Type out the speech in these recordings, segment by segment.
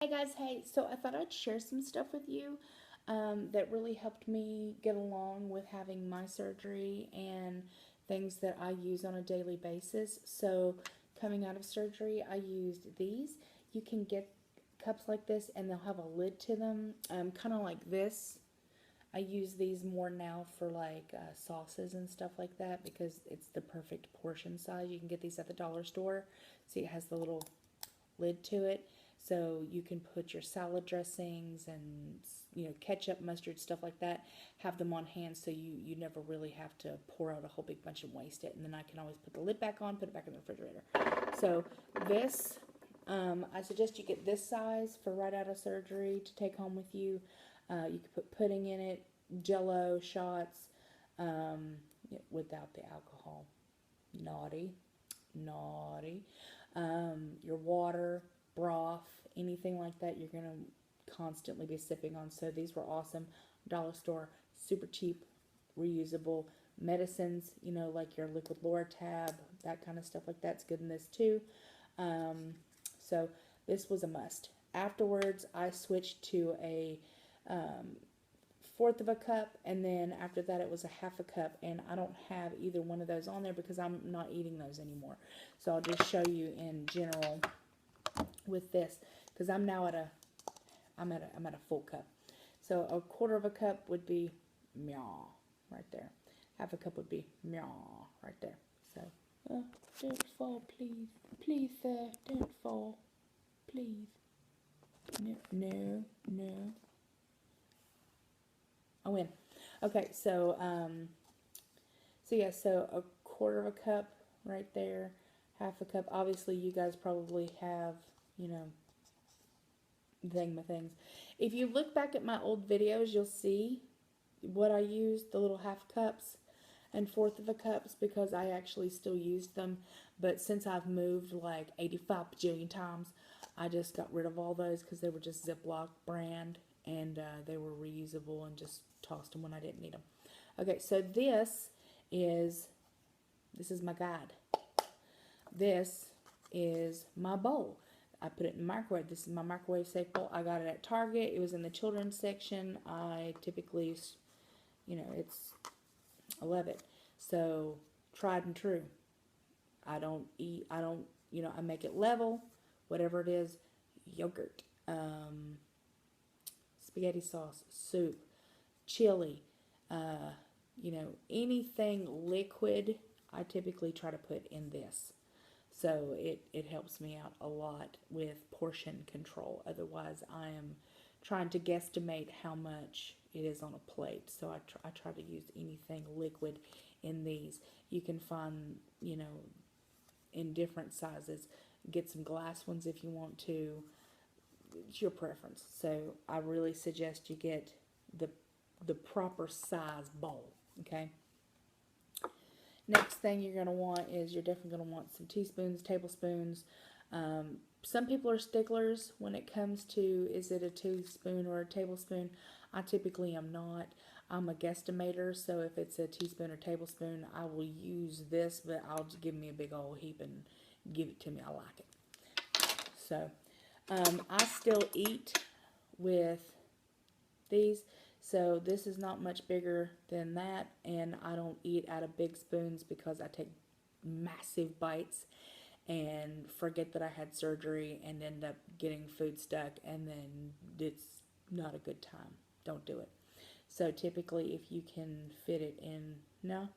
Hey guys, hey, so I thought I'd share some stuff with you that really helped me get along with having my surgery and things that I use on a daily basis. So, coming out of surgery, I used these. You can get cups like this, and they'll have a lid to them, kind of like this. I use these more now for like sauces and stuff like that because it's the perfect portion size. You can get these at the dollar store. See, it has the little lid to it, so you can put your salad dressings and ketchup, mustard, stuff like that. Have them on hand so you never really have to pour out a whole big bunch and waste it. And then I can always put the lid back on, put it back in the refrigerator. So this, I suggest you get this size for right out of surgery to take home with you. You can put pudding in it, Jello shots, without the alcohol. Naughty, naughty. Your water, broth, anything like that, you're going to constantly be sipping on. So these were awesome. Dollar store, super cheap, reusable. Medicines, like your liquid Loratab, that kind of stuff like that's good in this too. So this was a must. Afterwards, I switched to a fourth of a cup, and then after that it was a half a cup, and I don't have either one of those on there because I'm not eating those anymore. So I'll just show you in general with this, because I'm now at a full cup. So a quarter of a cup would be meow right there. Half a cup would be meow right there. So don't fall, please, please, sir, don't fall, please. No, no, no. I win. Okay, so so a quarter of a cup right there, half a cup. Obviously, you guys probably have, things. If you look back at my old videos, you'll see what I used, the little half cups and fourth of a cups, because I actually still used them. But since I've moved like 85 bajillion times, I just got rid of all those because they were just Ziploc brand, and they were reusable, and just tossed them when I didn't need them. Okay, so this is my guide. This is my bowl. I put it in the microwave. This is my microwave safe bowl. I got it at Target. It was in the children's section. I typically, I love it. So, tried and true. I make it level, whatever it is, yogurt, spaghetti sauce, soup, chili, anything liquid, I typically try to put in this. So it helps me out a lot with portion control. Otherwise, I am trying to guesstimate how much it is on a plate. So I try to use anything liquid in these. You can find, in different sizes. Get some glass ones if you want to. It's your preference. So I really suggest you get the proper size bowl. Okay. Next thing you're going to want is, you're definitely going to want some teaspoons, tablespoons. Some people are sticklers when it comes to, is it a teaspoon or a tablespoon? I typically am not. I'm a guesstimator, so if it's a teaspoon or tablespoon, I will use this, but I'll just give me a big old heap and give it to me. I like it. So, I still eat with these. So this is not much bigger than that, and I don't eat out of big spoons because I take massive bites and forget that I had surgery and end up getting food stuck, and then it's not a good time. Don't do it. So typically, if you can fit it in, no,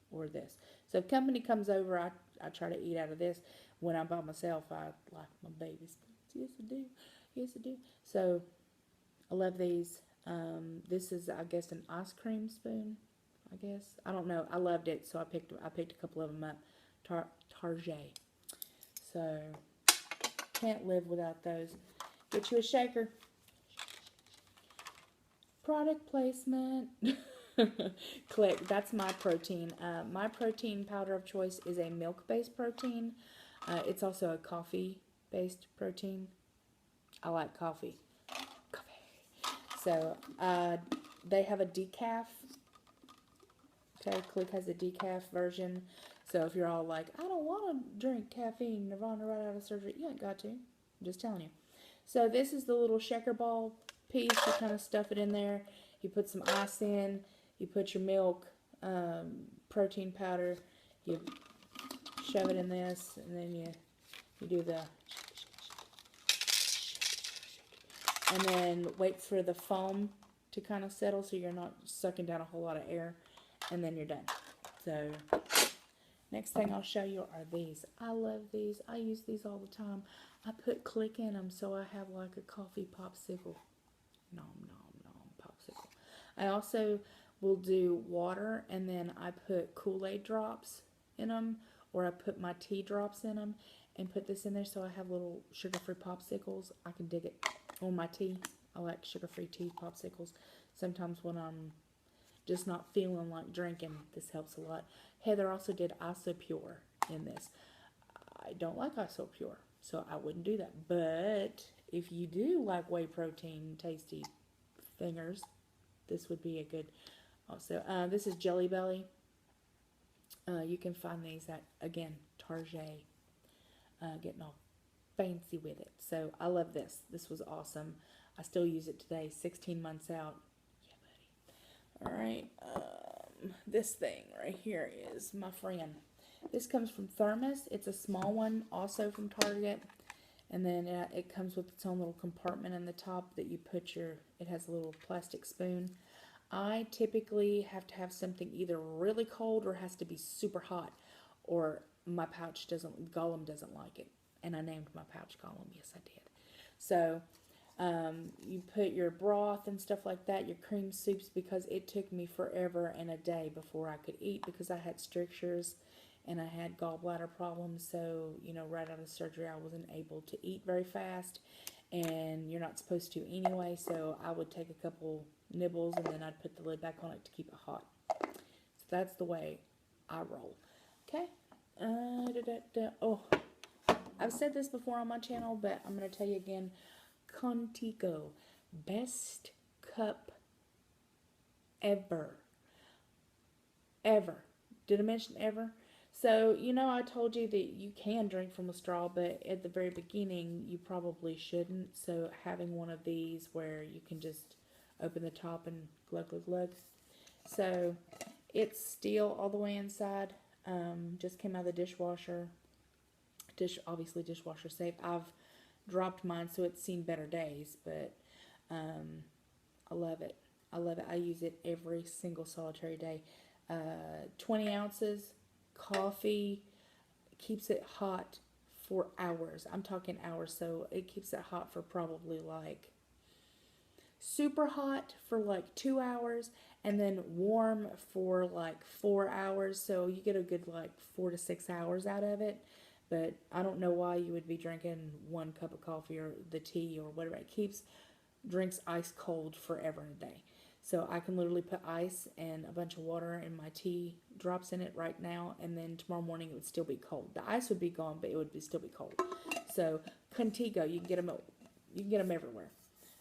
or this. So if company comes over, I try to eat out of this. When I'm by myself, I like my baby spoons. Yes, I do. Yes, I do. So I love these. This is, I guess, an ice cream spoon. I guess, I don't know. I loved it, so I picked a couple of them up. Target. So can't live without those. Get you a shaker. Product placement. Click. That's my protein. My protein powder of choice is a milk-based protein. It's also a coffee-based protein. I like coffee. So they have a decaf. Okay, Click has a decaf version. So if you're all like, I don't want to drink caffeine, Nirvana, right out of surgery, you ain't got to. I'm just telling you. So this is the little shaker ball piece. You kind of stuff it in there. You put some ice in. You put your milk, protein powder. You shove it in this, and then you do the, and then wait for the foam to kind of settle so you're not sucking down a whole lot of air, and then you're done. So next thing I'll show you are these. I love these. I use these all the time. I put Click in them so I have like a coffee popsicle. Nom, nom, nom, popsicle. I also will do water, and then I put Kool-Aid drops in them, or I put my tea drops in them and put this in there so I have little sugar-free popsicles. I can dig it on my tea. I like sugar-free tea popsicles. Sometimes when I'm just not feeling like drinking, this helps a lot. Heather also did Isopure in this. I don't like Isopure, so I wouldn't do that. But if you do like whey protein tasty fingers, this would be a good. Also, this is Jelly Belly. You can find these at, again, Target. Getting all fancy with it. So I love this. This was awesome. I still use it today, 16 months out. Yeah, buddy. All right. This thing right here is my friend. This comes from Thermos. It's a small one, also from Target. And then it comes with its own little compartment in the top that you put your, it has a little plastic spoon. I typically have to have something either really cold or has to be super hot, or my pouch doesn't, Gollum doesn't like it. And I named my pouch Gollum. Yes, I did. So you put your broth and stuff like that, your cream soups, because it took me forever and a day before I could eat because I had strictures and I had gallbladder problems. So, you know, right out of surgery, I wasn't able to eat very fast, and you're not supposed to anyway. So I would take a couple nibbles and then I'd put the lid back on it to keep it hot. So that's the way I roll. Okay. Oh, I've said this before on my channel, but I'm going to tell you again. Contigo, best cup ever. Ever. Did I mention ever? So, you know, I told you that you can drink from a straw, but at the very beginning, you probably shouldn't. So having one of these where you can just open the top and glug, glug, glug. So it's steel all the way inside. Just came out of the dishwasher. Obviously dishwasher safe. I've dropped mine, so it's seen better days, but I love it. I love it. I use it every single solitary day. 20 ounces, coffee, keeps it hot for hours. I'm talking hours, so it keeps it hot for probably like super hot for like 2 hours, and then warm for like 4 hours, so you get a good like 4 to 6 hours out of it. But I don't know why you would be drinking 1 cup of coffee or the tea or whatever. It keeps drinks ice cold forever and a day. So I can literally put ice and a bunch of water and my tea drops in it right now, and then tomorrow morning it would still be cold. The ice would be gone, but it would still be cold. So Contigo, you can get them everywhere.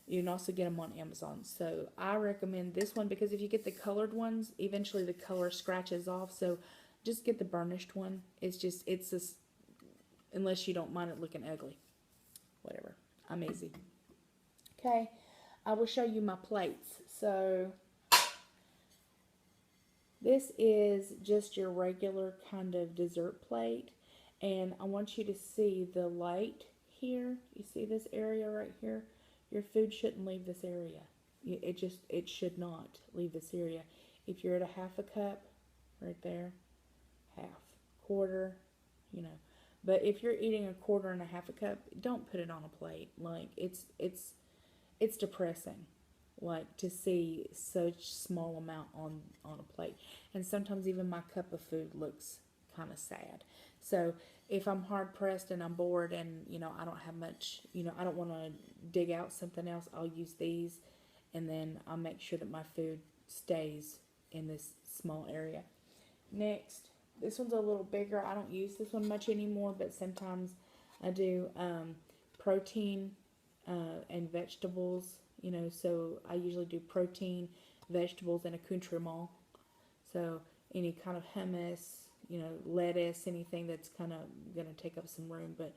You can also get them on Amazon. So I recommend this one because if you get the colored ones, eventually the color scratches off. So just get the burnished one. It's just unless you don't mind it looking ugly. Whatever. I'm easy. Okay. I will show you my plates. So this is just your regular kind of dessert plate. And I want you to see the light here. You see this area right here? Your food shouldn't leave this area. It should not leave this area. If you're at a half a cup, right there, half, quarter, you know. But if you're eating a quarter and a half a cup, don't put it on a plate. Like, it's depressing, like, to see such small amount on a plate. And sometimes even my cup of food looks kind of sad. So if I'm hard pressed and I'm bored and, you know, I don't have much, you know, I don't want to dig out something else, I'll use these, and then I'll make sure that my food stays in this small area. Next, this one's a little bigger. I don't use this one much anymore, but sometimes I do. Protein and vegetables, you know, so I usually do protein, vegetables, and accoutrement. So any kind of hummus, you know, lettuce, anything that's kind of going to take up some room. But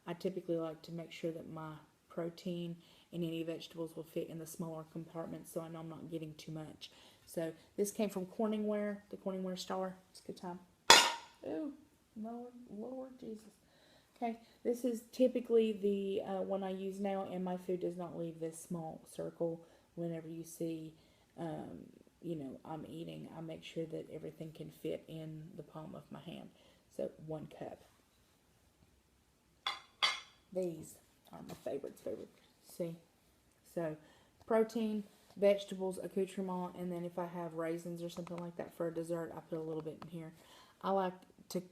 I typically like to make sure that my protein and any vegetables will fit in the smaller compartments, so I know I'm not getting too much. So this came from Corningware, the Corningware store. It's a good time. Oh, Lord Jesus. Okay, this is typically the one I use now, and my food does not leave this small circle. Whenever you see, I'm eating, I make sure that everything can fit in the palm of my hand. So 1 cup. These are my favorites. See? So protein, vegetables, accoutrement, and then if I have raisins or something like that for a dessert, I put a little bit in here. I like to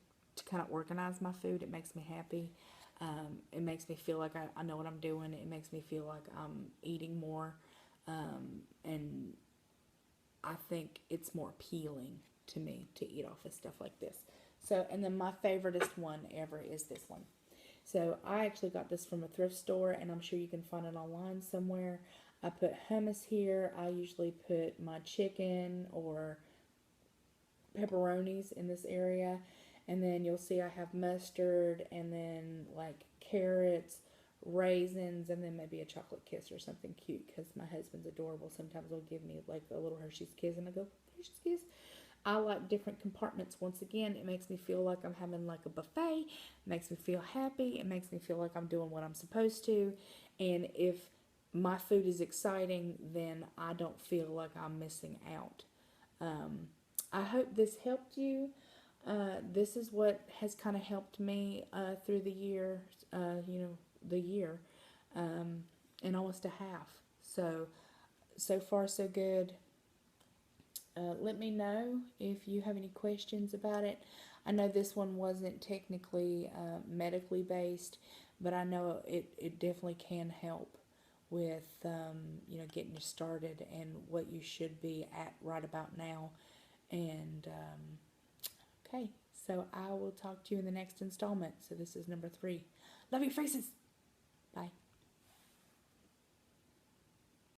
kind of organize my food. It makes me happy. It makes me feel like I know what I'm doing. It makes me feel like I'm eating more. And I think it's more appealing to me to eat off of stuff like this. So, and then my favoriteest one ever is this one. So I actually got this from a thrift store, and I'm sure you can find it online somewhere. I put hummus here. I usually put my chicken or pepperonis in this area. And then you'll see I have mustard and then like carrots, raisins, and then maybe a chocolate kiss or something cute because my husband's adorable. Sometimes he'll give me like a little Hershey's Kiss and I go, Hershey's Kiss. I like different compartments. Once again, it makes me feel like I'm having like a buffet. It makes me feel happy. It makes me feel like I'm doing what I'm supposed to. And if my food is exciting, then I don't feel like I'm missing out. I hope this helped you. This is what has kind of helped me through the year, the year, and almost a half. So far so good. Let me know if you have any questions about it. I know this one wasn't technically medically based, but I know it definitely can help with, getting you started and what you should be at right about now. And, okay, so I will talk to you in the next installment. So this is number 3. Love your faces.